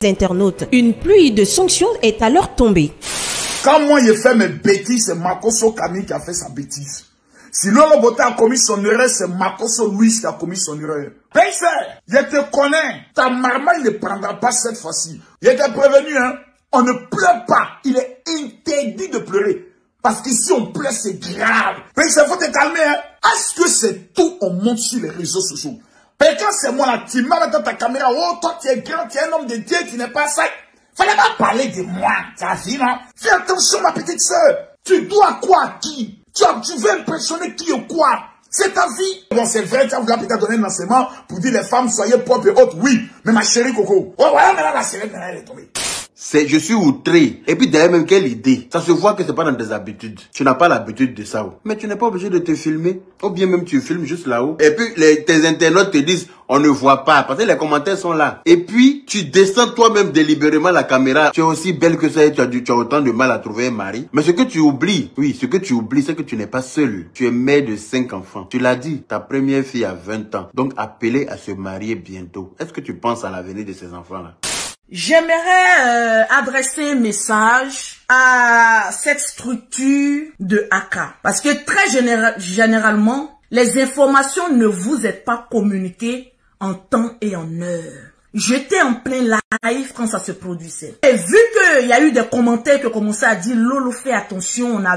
internautes. Une pluie de sanctions est alors tombée. Quand moi je fais mes bêtises, c'est Makoso Camille qui a fait sa bêtise. Si Lolo Beauté a commis son erreur, c'est Makoso Louis qui a commis son erreur. Pense, je te connais. Ta marmaille ne prendra pas cette fois-ci. Je t'ai prévenu, hein. On ne pleure pas. Il est interdit de pleurer. Parce qu'ici, on pleure, c'est grave. Pense, il faut te calmer, hein. Est-ce que c'est tout, on monte sur les réseaux sociaux? Mais quand c'est moi là, tu m'as dans ta caméra. Oh, toi, tu es grand, tu es un homme de Dieu, tu n'es pas ça. Fallait pas parler de moi, ta vie, non? Fais attention, ma petite soeur. Tu dois quoi à qui? Tu veux impressionner qui ou quoi? C'est ta vie. Bon, c'est vrai, tu as voulu peut-être donner un enseignement pour dire les femmes, soyez propres et autres. Oui, mais ma chérie Coco. Oh, voilà, maintenant la série, maintenant elle est tombée. Je suis outré. Et puis derrière même, quelle idée. Ça se voit que c'est pas dans tes habitudes. Tu n'as pas l'habitude de ça. Mais tu n'es pas obligé de te filmer. Ou bien même tu filmes juste là-haut. Et puis tes internautes te disent, on ne voit pas. Parce que les commentaires sont là. Et puis tu descends toi-même délibérément la caméra. Tu es aussi belle que ça et tu as autant de mal à trouver un mari. Mais ce que tu oublies, oui, ce que tu oublies, c'est que tu n'es pas seul. Tu es mère de 5 enfants. Tu l'as dit, ta première fille a 20 ans. Donc appelée à se marier bientôt. Est-ce que tu penses à l'avenir de ces enfants-là? J'aimerais adresser un message à cette structure de AK. Parce que très généralement, les informations ne vous est pas communiquées en temps et en heure. J'étais en plein live quand ça se produisait. Et vu qu'il y a eu des commentaires qui commençaient à dire « Lolo, fais attention, on a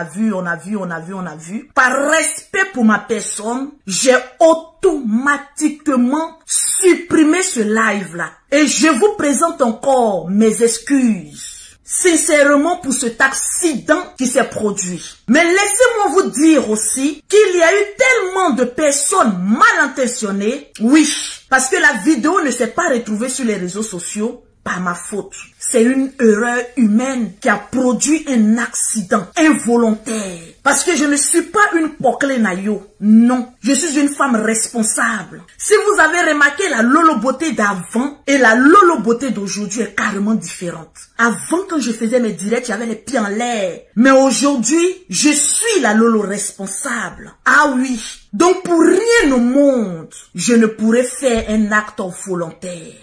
vu. » Par respect pour ma personne, j'ai automatiquement supprimé ce live-là. Et je vous présente encore mes excuses. Sincèrement pour cet accident qui s'est produit. Mais laissez-moi vous dire aussi qu'il y a eu tellement de personnes mal intentionnées. Oui, parce que la vidéo ne s'est pas retrouvée sur les réseaux sociaux par ma faute. C'est une erreur humaine qui a produit un accident involontaire. Parce que je ne suis pas une poclé nayo. Non, je suis une femme responsable. Si vous avez remarqué, la Lolo Beauté d'avant et la Lolo Beauté d'aujourd'hui est carrément différente. Avant, quand je faisais mes directs, j'avais les pieds en l'air. Mais aujourd'hui, je suis la Lolo responsable. Ah oui. Donc pour rien au monde, je ne pourrais faire un acte volontaire.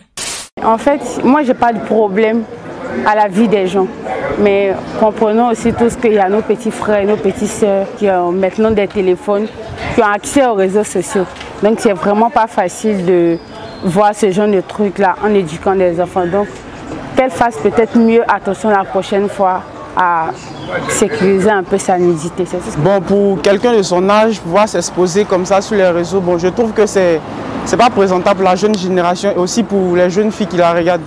En fait, moi, j'ai pas de problème à la vie des gens. Mais comprenons aussi tous qu'il y a nos petits frères et nos petites sœurs qui ont maintenant des téléphones, qui ont accès aux réseaux sociaux. Donc, c'est vraiment pas facile de voir ce genre de trucs-là en éduquant des enfants. Donc, qu'elle fasse peut-être mieux attention la prochaine fois à sécuriser un peu sa nudité. Bon, pour quelqu'un de son âge, pouvoir s'exposer comme ça sur les réseaux, bon, je trouve que c'est pas présentable pour la jeune génération et aussi pour les jeunes filles qui la regardent.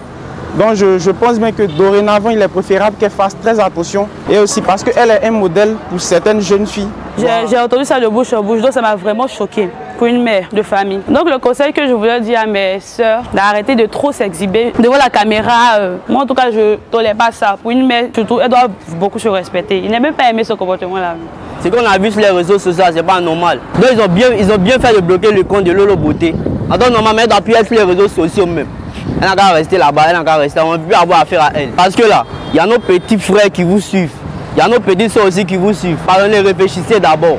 Donc je pense bien que dorénavant, il est préférable qu'elle fasse très attention et aussi parce qu'elle est un modèle pour certaines jeunes filles. J'ai entendu ça de bouche en bouche, donc ça m'a vraiment choquée pour une mère de famille. Donc le conseil que je voulais dire à mes sœurs, d'arrêter de trop s'exhiber devant la caméra. Moi en tout cas, je ne tolère pas ça. Pour une mère, surtout, elle doit beaucoup se respecter. Il n'est même pas aimé ce comportement-là. Ce qu'on a vu sur les réseaux sociaux, c'est pas normal. Donc ils ont bien fait de bloquer le compte de Lolo Beauté. Donc normalement, elle doit plus être sur les réseaux sociaux même. Elle n'a qu'à rester là-bas, elle n'a qu'à rester. On ne peut plus avoir affaire à elle. Parce que là, il y a nos petits frères qui vous suivent. Il y a nos petites soeurs aussi qui vous suivent. Pardonnez, réfléchissez d'abord.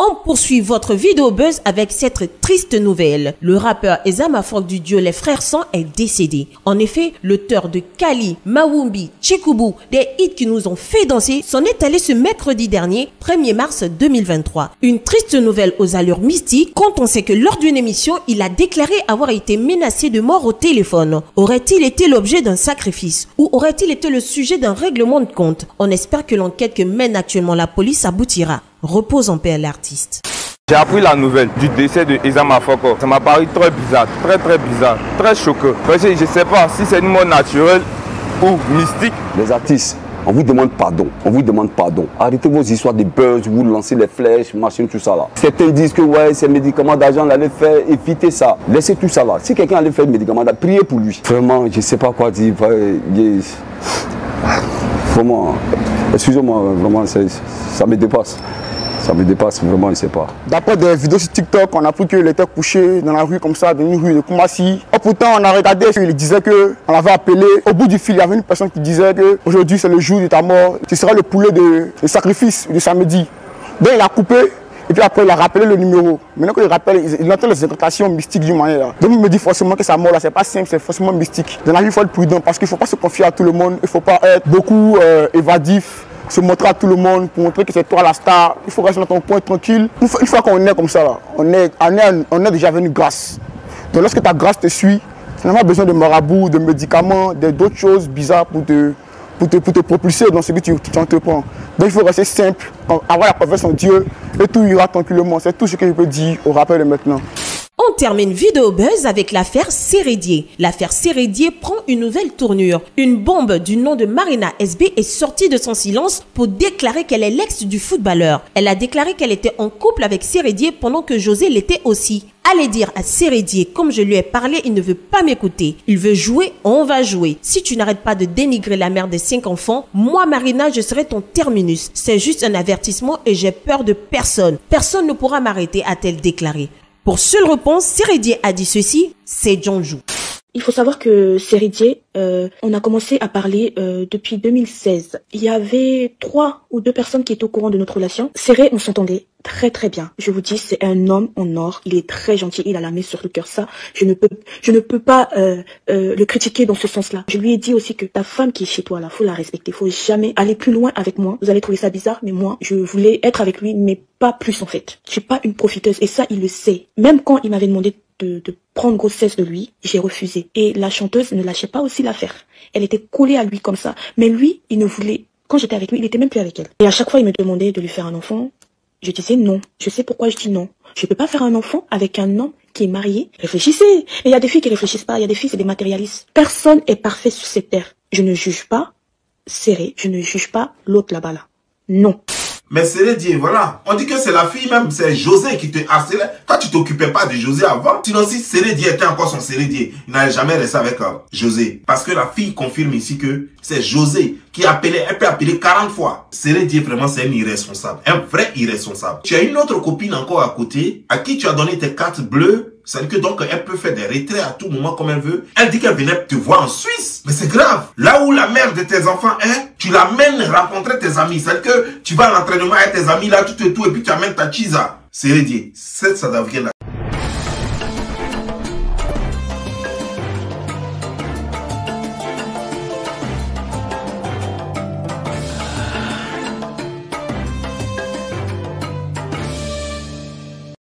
On poursuit votre vidéo buzz avec cette triste nouvelle. Le rappeur Ezama Frog du duo Les Frères Sang est décédé. En effet, l'auteur de Kali, Mawumbi, Chekubu, des hits qui nous ont fait danser, s'en est allé ce mercredi dernier, 1er mars 2023. Une triste nouvelle aux allures mystiques quand on sait que lors d'une émission, il a déclaré avoir été menacé de mort au téléphone. Aurait-il été l'objet d'un sacrifice ou aurait-il été le sujet d'un règlement de compte? On espère que l'enquête que mène actuellement la police aboutira. Repose en paix à l'artiste. J'ai appris la nouvelle du décès de Ezama Frog. Ça m'a paru très bizarre, très bizarre, très choquant. Parce que je ne sais pas si c'est une mort naturelle ou mystique. Les artistes, on vous demande pardon. On vous demande pardon. Arrêtez vos histoires de buzz, vous lancez les flèches, machine, tout ça là. Certains disent que ouais, ces médicaments d'argent allait faire, éviter ça. Laissez tout ça là. Si quelqu'un allait faire le médicament, priez pour lui. Vraiment, je ne sais pas quoi dire. Vraiment, excusez-moi, vraiment, ça me dépasse. Ça me dépasse vraiment, je ne sais pas. D'après des vidéos sur TikTok, on a appris qu'il était couché dans la rue comme ça, dans une rue de Koumassi. Et pourtant, on a regardé, il disait qu'on l'avait appelé. Au bout du fil, il y avait une personne qui disait qu'aujourd'hui, c'est le jour de ta mort. Ce sera le poulet de sacrifice de samedi. Donc il a coupé, Et puis après, il a rappelé le numéro. Maintenant qu'il rappelle, il entend les incantations mystiques du moyen là. Donc il me dit forcément que sa mort là, c'est pas simple, c'est forcément mystique. Dans la vie, il faut être prudent parce qu'il ne faut pas se confier à tout le monde. Il ne faut pas être beaucoup évadif, se montrer à tout le monde pour montrer que c'est toi la star. Il faut rester dans ton coin tranquille. Une fois qu'on est comme ça là, on est déjà venu grâce. Donc lorsque ta grâce te suit, tu n'as pas besoin de marabouts, de médicaments, d'autres choses bizarres pour te propulser dans ce que tu entreprends. Donc il faut rester simple, avoir la confiance en Dieu et tout ira tranquillement. C'est tout ce que je peux dire au rappel de maintenant. On termine Vidéo Buzz avec l'affaire Sérédier. L'affaire Sérédier prend une nouvelle tournure. Une bombe du nom de Marina SB est sortie de son silence pour déclarer qu'elle est l'ex du footballeur. Elle a déclaré qu'elle était en couple avec Sérédier pendant que José l'était aussi. Allez dire à Sérédier, comme je lui ai parlé, il ne veut pas m'écouter. Il veut jouer, on va jouer. Si tu n'arrêtes pas de dénigrer la mère des 5 enfants, moi Marina, je serai ton terminus. C'est juste un avertissement et j'ai peur de personne. Personne ne pourra m'arrêter, a-t-elle déclaré. Pour seule réponse, Sérédier a dit ceci, c'est Djanjou. Il faut savoir que Sérédier, on a commencé à parler depuis 2016. Il y avait 3 ou 2 personnes qui étaient au courant de notre relation. Séré, on s'entendait très très bien. Je vous dis, c'est un homme en or. Il est très gentil, il a la main sur le cœur. Ça, je ne peux pas le critiquer dans ce sens-là. Je lui ai dit aussi que ta femme qui est chez toi là, faut la respecter. Faut jamais aller plus loin avec moi. Vous allez trouver ça bizarre, mais moi, je voulais être avec lui, mais pas plus en fait. Je suis pas une profiteuse et ça, il le sait. Même quand il m'avait demandé de prendre grossesse de lui, j'ai refusé. Et la chanteuse ne lâchait pas aussi l'affaire. Elle était collée à lui comme ça. Mais lui, il ne voulait... Quand j'étais avec lui, il était même plus avec elle. Et à chaque fois, il me demandait de lui faire un enfant. Je disais non. Je sais pourquoi je dis non. Je peux pas faire un enfant avec un homme qui est marié. Réfléchissez. Et il y a des filles qui réfléchissent pas. Il y a des filles, c'est des matérialistes. Personne est parfait sur cette terre. Je ne juge pas Séré. Je ne juge pas l'autre là-bas là. Non. Mais Sérédier, voilà. On dit que c'est la fille même, c'est José qui te harcelait. Toi, tu t'occupais pas de José avant. Sinon, si Sérédier était encore son Sérédier, il n'allait jamais rester avec José. Parce que la fille confirme ici que c'est José qui appelait, elle peut appeler 40 fois. Sérédier, vraiment, c'est un irresponsable. Un vrai irresponsable. Tu as une autre copine encore à côté, à qui tu as donné tes cartes bleues. C'est-à-dire que donc, elle peut faire des retraits à tout moment comme elle veut. Elle dit qu'elle venait te voir en Suisse. Mais c'est grave. Là où la mère de tes enfants est, tu l'amènes rencontrer tes amis. C'est-à-dire que tu vas à l'entraînement avec tes amis là, tout et puis tu amènes ta chisa. Sérédier, ça devient là.